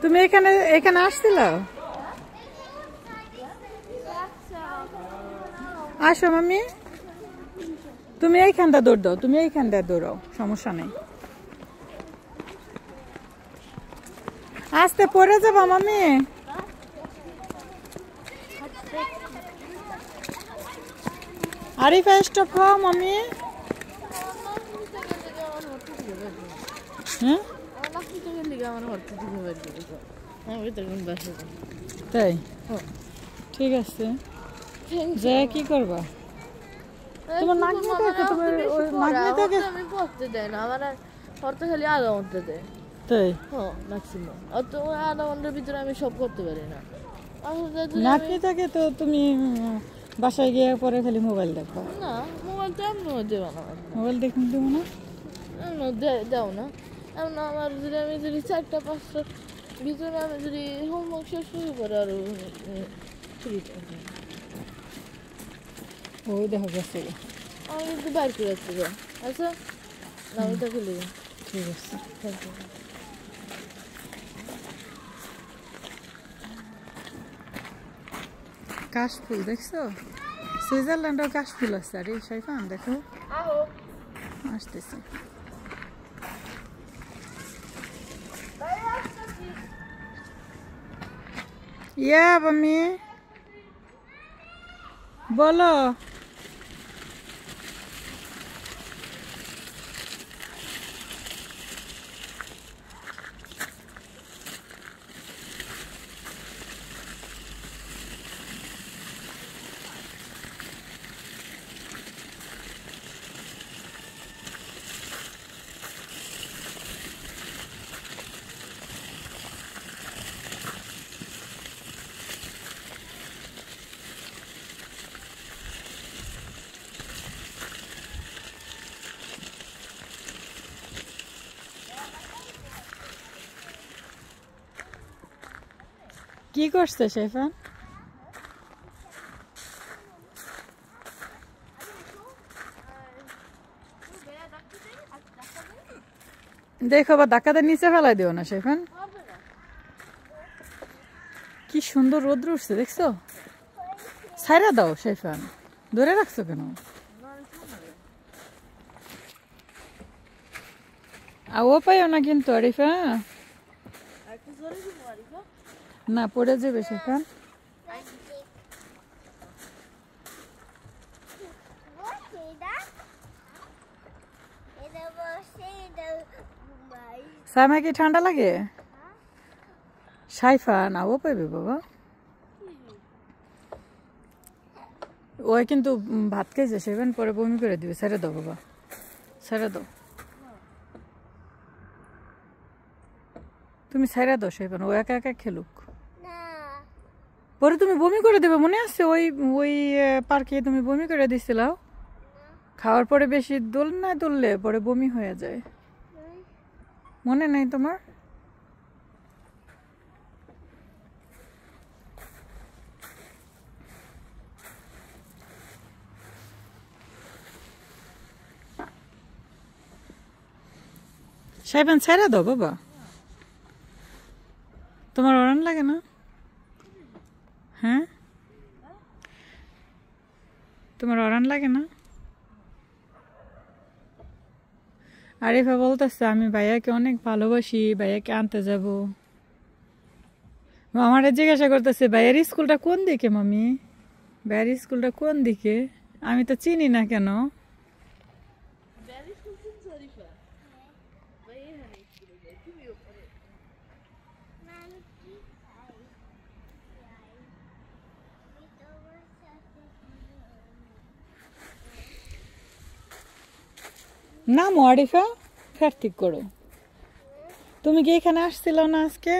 তুমি এখানে এখানে আসছিল? আসো মামি, তুমি এইখানটা দৌড় দাও, তুমি এইখানটা দৌড়াও, সমস্যা নেই। আস্তে পড়ে যাবা মামি। আরিফা স্টপ হও মামি। হ্যাঁ তাই, ঠিক আছে। যে কি করবা? তোমার নাগনিটাকে তোমার ওই নাগনিটাকে আমি পড়তে দেয় না, আমার পড়তে খালি আধা ঘন্টা দেয়। তাই ম্যাক্সিমাম অত আধা ঘন্টার ভিতরে আমি সব করতে পারি না। নাগনিটাকে তো তুমি বাসায় গিয়ে পরে খালি মোবাইল দেখবা। না মোবাইল তো এমন দেবো না, মোবাইল দেখুন দেবো না, এমন দাও না। এমন আমার যদি আমি যদি 4টা-5টার ভিতরে আমি যদি হোমওয়ার্ক শেষ হয়ে পরে আরো ফ্রি থাকি। ওই দেখো গেছে, আমি কিন্তু বাইর করে রাখতে যাই। আচ্ছা না ওইটা খুলে দিই। ঠিক আছে, থ্যাংক ইউ। কাশফুল দেখছো? সুইজারল্যান্ডেও কাশফুল আছে। আরে শাইফান দেখো আসতেছে। ইয়া মামি বলো। কি করছে শাইফান? দেখো বা ধাক্কাতে নিচে ফেলাই দিও না শাইফান। কি সুন্দর রোদ্র উঠছে দেখছো? ছাইরা দাও শাইফান, ধরে রাখছো কেন? ও পাইও না কিন্তু আরিফা, না পড়ে যাবে শাইফান। সামা কি ঠান্ডা লাগে? শাইফান ও পাইবে বাবা, ওই কিন্তু ভাত খাইছে শাইফান, পরে বমি করে দিবে। ছেড়ে দাও বাবা, ছেড়ে দাও, তুমি ছেড়ে দাও শাইফান, ও একা একা খেলুক। পরে তুমি বমি করে দেবে, মনে আছে ওই ওই পার্কে তুমি বমি করে দিছিলাও? খাওয়ার পরে বেশি দৌড়লে পরে বমি হয়ে যায়, মনে নাই তোমার? শাইফান ছেড়ে দাও বাবা, তোমার অরান লাগে না? হ্যাঁ তোমার অরান লাগে না? আরিফা বলতেছে আমি ভাইয়াকে অনেক ভালোবাসি, ভাইয়াকে আনতে যাব। আমার জিজ্ঞাসা করতেছে ভাইয়ের স্কুলটা কোন দিকে মামি, ভাইয়ের স্কুলটা কোন দিকে? আমি তো চিনি না কেন। না আরিফা ফের ঠিক করো। তুমি কি এখানে আসছিল না আজকে?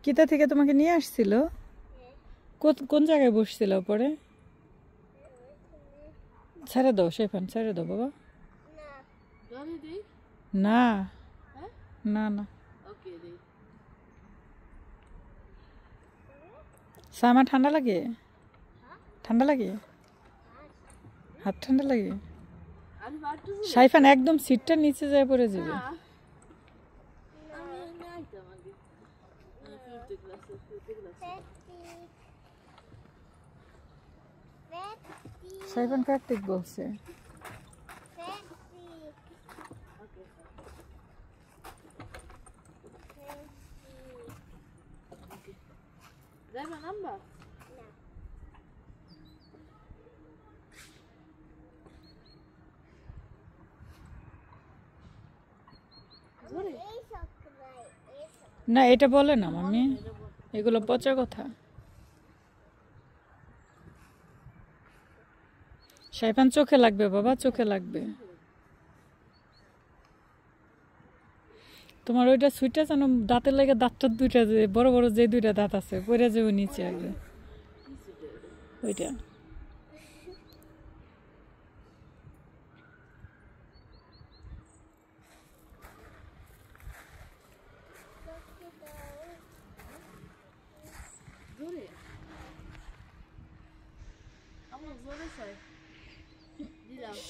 কিতা থেকে তোমাকে নিয়ে আসছিল? কোন জায়গায় বসছিল পরে? ছেড়ে দাও শাইফান, ছেড়ে দাও বাবা। না না না, সামা ঠান্ডা লাগে? ঠান্ডা লাগে? হাত ঠান্ডা লাগে? শাইফান একদম সিটটার নিচে যায় পড়ে যাবে। সাইফান কার্তিক বলছে। যাইবা নাম্বার না এটা বলে না মাম্মি, এগুলো পচা কথা। সাইফান চোখে লাগবে বাবা, চোখে লাগবে। তোমার ওইটা সুইটা যেন দাঁতের লেগে দাঁতটা দুইটা, যে বড় বড় যে দুইটা দাঁত আছে পড়ে যাবে নিচে আগে ওইটা।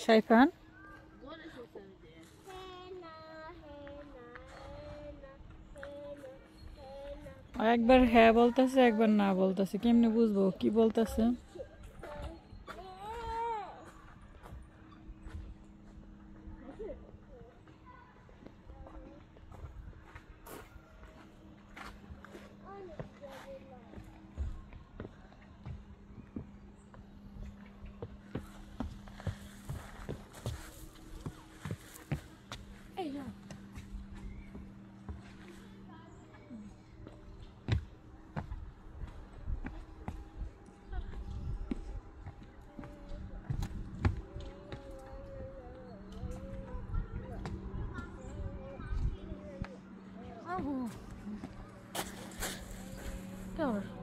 সাইফান একবার হ্যাঁ বলতেছে, একবার না বলতেছে, কেমনে বুঝবো কি বলতেছে? Tamam.